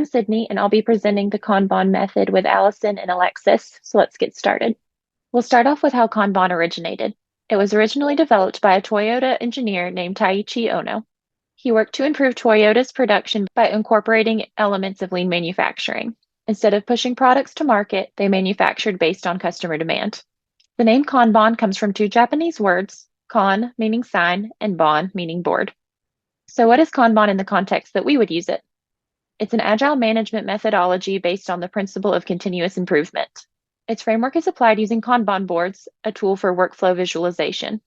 Sydney, and I'll be presenting the Kanban method with Allison and Alexis, so let's get started. We'll start off with how Kanban originated. It was originally developed by a Toyota engineer named Taiichi Ono. He worked to improve Toyota's production by incorporating elements of lean manufacturing. Instead of pushing products to market, they manufactured based on customer demand. The name Kanban comes from two Japanese words, kan meaning sign and ban meaning board. So what is Kanban in the context that we would use it? It's an agile management methodology based on the principle of continuous improvement. Its framework is applied using Kanban boards, a tool for workflow visualization.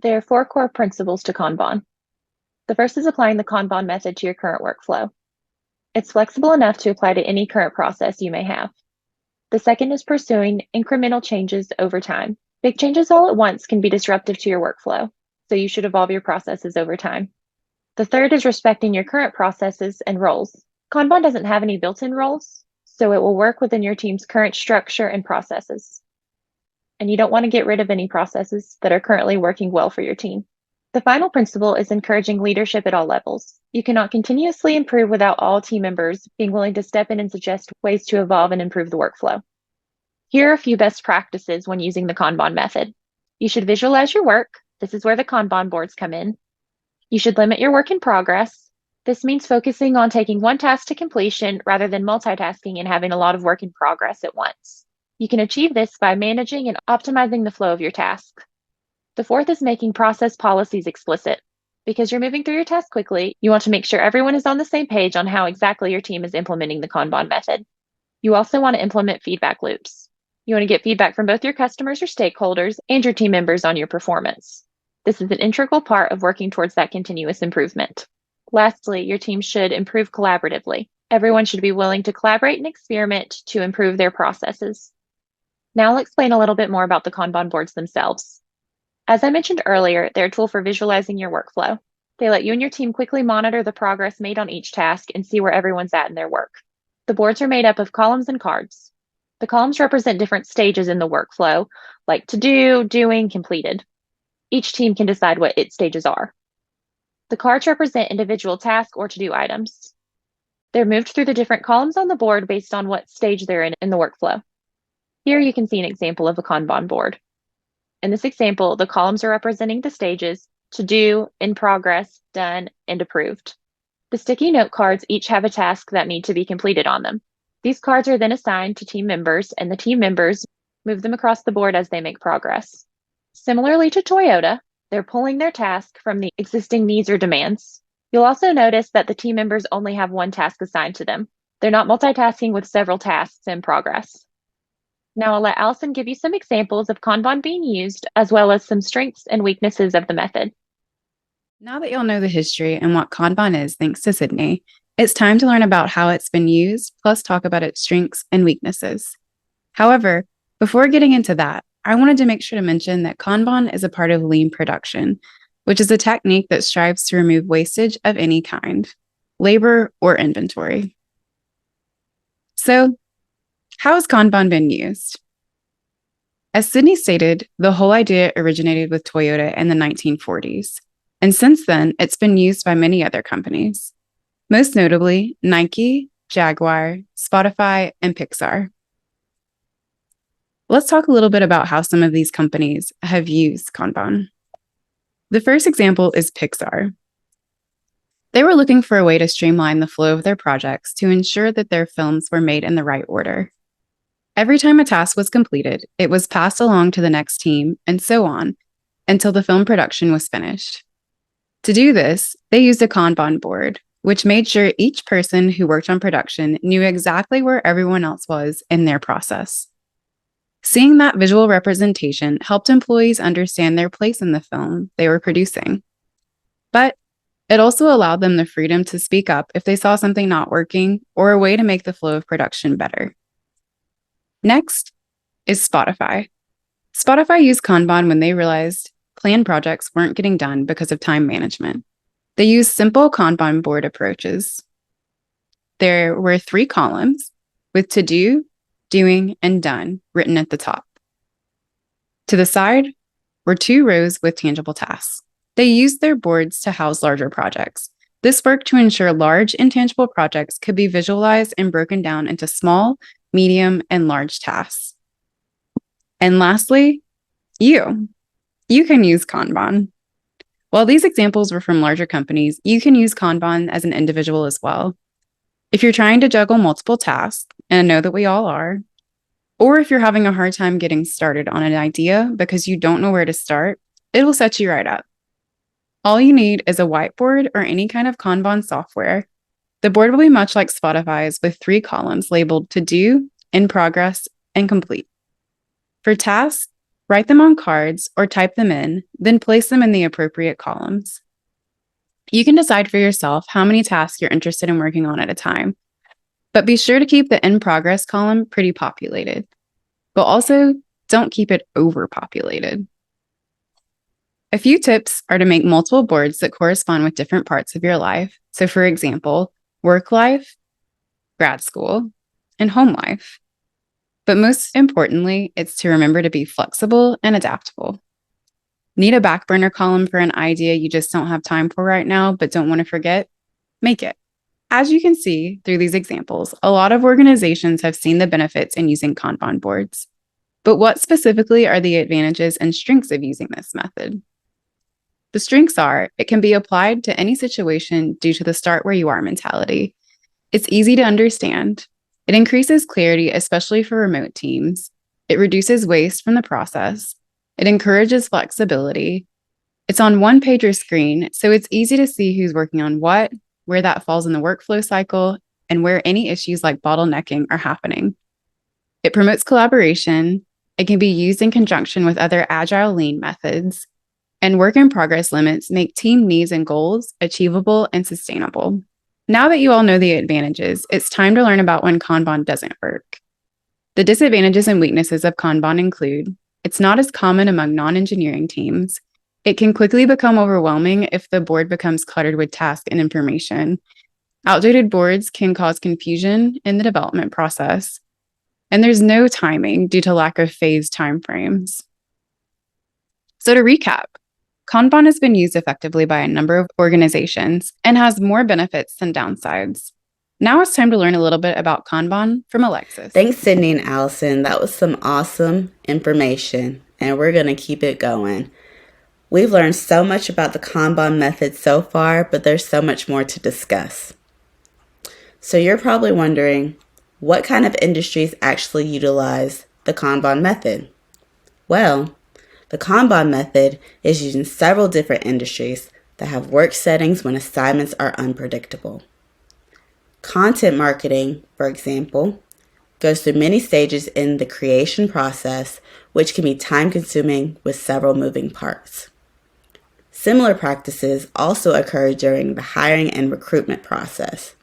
There are 4 core principles to Kanban. The first is applying the Kanban method to your current workflow. It's flexible enough to apply to any current process you may have. The second is pursuing incremental changes over time. Big changes all at once can be disruptive to your workflow, so you should evolve your processes over time. The third is respecting your current processes and roles. Kanban doesn't have any built-in roles, so it will work within your team's current structure and processes. And you don't want to get rid of any processes that are currently working well for your team. The final principle is encouraging leadership at all levels. You cannot continuously improve without all team members being willing to step in and suggest ways to evolve and improve the workflow. Here are a few best practices when using the Kanban method. You should visualize your work. This is where the Kanban boards come in. You should limit your work in progress. This means focusing on taking one task to completion rather than multitasking and having a lot of work in progress at once. You can achieve this by managing and optimizing the flow of your task. The fourth is making process policies explicit. Because you're moving through your task quickly, you want to make sure everyone is on the same page on how exactly your team is implementing the Kanban method. You also want to implement feedback loops. You want to get feedback from both your customers or stakeholders and your team members on your performance. This is an integral part of working towards that continuous improvement. Lastly, your team should improve collaboratively. Everyone should be willing to collaborate and experiment to improve their processes. Now I'll explain a little bit more about the Kanban boards themselves. As I mentioned earlier, they're a tool for visualizing your workflow. They let you and your team quickly monitor the progress made on each task and see where everyone's at in their work. The boards are made up of columns and cards. The columns represent different stages in the workflow, like to do, doing, completed. Each team can decide what its stages are. The cards represent individual task or to-do items. They're moved through the different columns on the board based on what stage they're in the workflow. Here you can see an example of a Kanban board. In this example, the columns are representing the stages to do, in progress, done, and approved. The sticky note cards each have a task that need to be completed on them. These cards are then assigned to team members, and the team members move them across the board as they make progress. Similarly to Toyota, they're pulling their task from the existing needs or demands. You'll also notice that the team members only have one task assigned to them. They're not multitasking with several tasks in progress. Now I'll let Allison give you some examples of Kanban being used, as well as some strengths and weaknesses of the method. Now that you'll know the history and what Kanban is thanks to Sydney, it's time to learn about how it's been used, plus talk about its strengths and weaknesses. However, before getting into that, I wanted to make sure to mention that Kanban is a part of lean production, which is a technique that strives to remove wastage of any kind, labor or inventory. So, how has Kanban been used? As Sydney stated, the whole idea originated with Toyota in the 1940s, and since then, it's been used by many other companies, most notably Nike, Jaguar, Spotify, and Pixar. Let's talk a little bit about how some of these companies have used Kanban. The first example is Pixar. They were looking for a way to streamline the flow of their projects to ensure that their films were made in the right order. Every time a task was completed, it was passed along to the next team, and so on, until the film production was finished. To do this, they used a Kanban board, which made sure each person who worked on production knew exactly where everyone else was in their process. Seeing that visual representation helped employees understand their place in the film they were producing. But it also allowed them the freedom to speak up if they saw something not working or a way to make the flow of production better. Next is Spotify. Spotify used Kanban when they realized planned projects weren't getting done because of time management. They used simple Kanban board approaches. There were 3 columns with to do, doing, and done written at the top. To the side were 2 rows with tangible tasks. They used their boards to house larger projects, This worked to ensure large, intangible projects could be visualized and broken down into small, medium, and large tasks. And lastly, you can use Kanban. While these examples were from larger companies, you can use Kanban as an individual as well. If you're trying to juggle multiple tasks, and I know that we all are, or if you're having a hard time getting started on an idea because you don't know where to start, it will set you right up. All you need is a whiteboard or any kind of Kanban software. The board will be much like Spotify's with 3 columns labeled to do, in progress, and complete. For tasks, write them on cards or type them in, then place them in the appropriate columns. You can decide for yourself how many tasks you're interested in working on at a time, but be sure to keep the in progress column pretty populated, but also don't keep it overpopulated. A few tips are to make multiple boards that correspond with different parts of your life. So for example, work life, grad school, and home life. But most importantly, it's to remember to be flexible and adaptable. Need a back burner column for an idea you just don't have time for right now, but don't want to forget? Make it. As you can see through these examples, a lot of organizations have seen the benefits in using Kanban boards. But what specifically are the advantages and strengths of using this method? The strengths are, it can be applied to any situation due to the start where you are mentality. It's easy to understand. It increases clarity, especially for remote teams. It reduces waste from the process. It encourages flexibility. It's on one page or screen, so it's easy to see who's working on what, where that falls in the workflow cycle, and where any issues like bottlenecking are happening. It promotes collaboration. It can be used in conjunction with other Agile lean methods. And work in progress limits make team needs and goals achievable and sustainable. Now that you all know the advantages, it's time to learn about when Kanban doesn't work. The disadvantages and weaknesses of Kanban include, it's not as common among non-engineering teams. It can quickly become overwhelming if the board becomes cluttered with tasks and information. Outdated boards can cause confusion in the development process. And there's no timing due to lack of phased timeframes. So to recap, Kanban has been used effectively by a number of organizations and has more benefits than downsides. Now it's time to learn a little bit about Kanban from Alexis. Thanks, Sydney and Allison. That was some awesome information, and we're going to keep it going. We've learned so much about the Kanban method so far, but there's so much more to discuss. So you're probably wondering, what kind of industries actually utilize the Kanban method? Well, the Kanban method is used in several different industries that have work settings when assignments are unpredictable. Content marketing, for example, goes through many stages in the creation process, which can be time-consuming with several moving parts. Similar practices also occur during the hiring and recruitment process.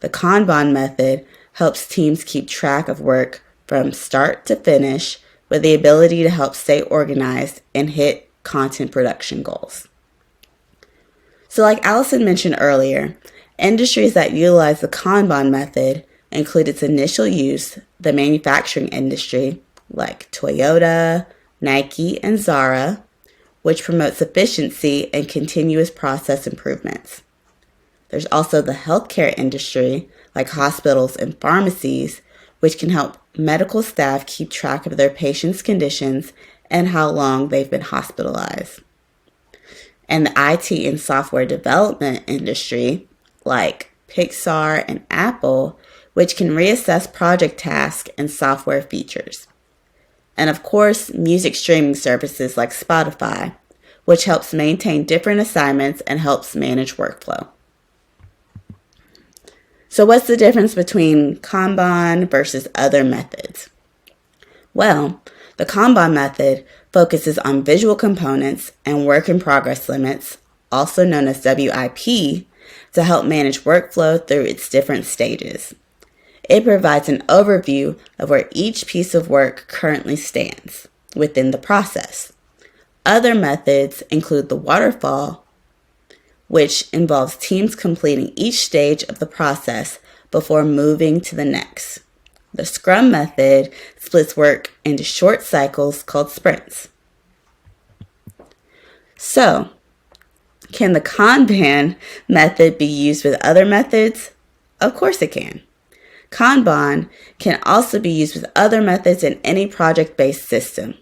The Kanban method helps teams keep track of work from start to finish with the ability to help stay organized and hit content production goals. So like Allison mentioned earlier, industries that utilize the Kanban method include its initial use, the manufacturing industry, like Toyota, Nike, and Zara, which promotes efficiency and continuous process improvements. There's also the healthcare industry, like hospitals and pharmacies, which can help medical staff keep track of their patients' conditions and how long they've been hospitalized. And the IT and software development industry, like Pixar and Apple, which can reassess project tasks and software features. And of course, music streaming services like Spotify, which helps maintain different assignments and helps manage workflow. So what's the difference between Kanban versus other methods? Well, the Kanban method focuses on visual components and work in progress limits, also known as WIP, to help manage workflow through its different stages. It provides an overview of where each piece of work currently stands within the process. Other methods include the waterfall, which involves teams completing each stage of the process before moving to the next. The Scrum method splits work into short cycles called sprints. So, Can the Kanban method be used with other methods? Of course it can. Kanban can also be used with other methods in any project-based system.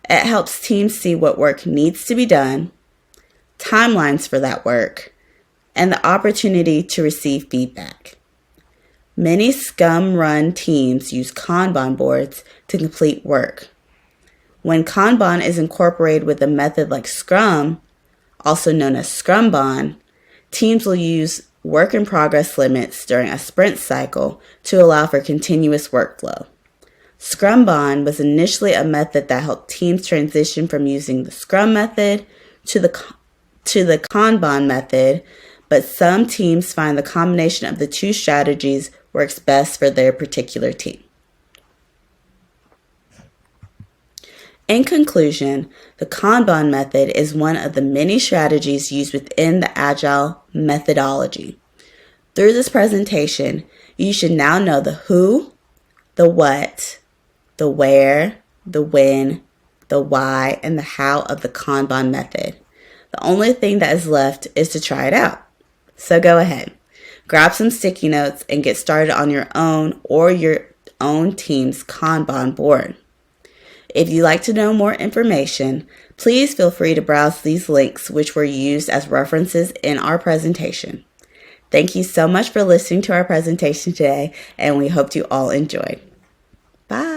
It helps teams see what work needs to be done, timelines for that work, and the opportunity to receive feedback. Many Scrum-run teams use Kanban boards to complete work. When Kanban is incorporated with a method like Scrum, also known as Scrumban, teams will use work in progress limits during a sprint cycle to allow for continuous workflow. Scrumban was initially a method that helped teams transition from using the Scrum method to the Kanban method, but some teams find the combination of the two strategies works best for their particular team. In conclusion, the Kanban method is one of the many strategies used within the Agile methodology. Through this presentation, you should now know the who, the what, the where, the when, the why, and the how of the Kanban method. The only thing that is left is to try it out. So go ahead, grab some sticky notes and get started on your own or your own team's Kanban board. If you'd like to know more information, please feel free to browse these links which were used as references in our presentation. Thank you so much for listening to our presentation today, and we hope you all enjoyed. Bye.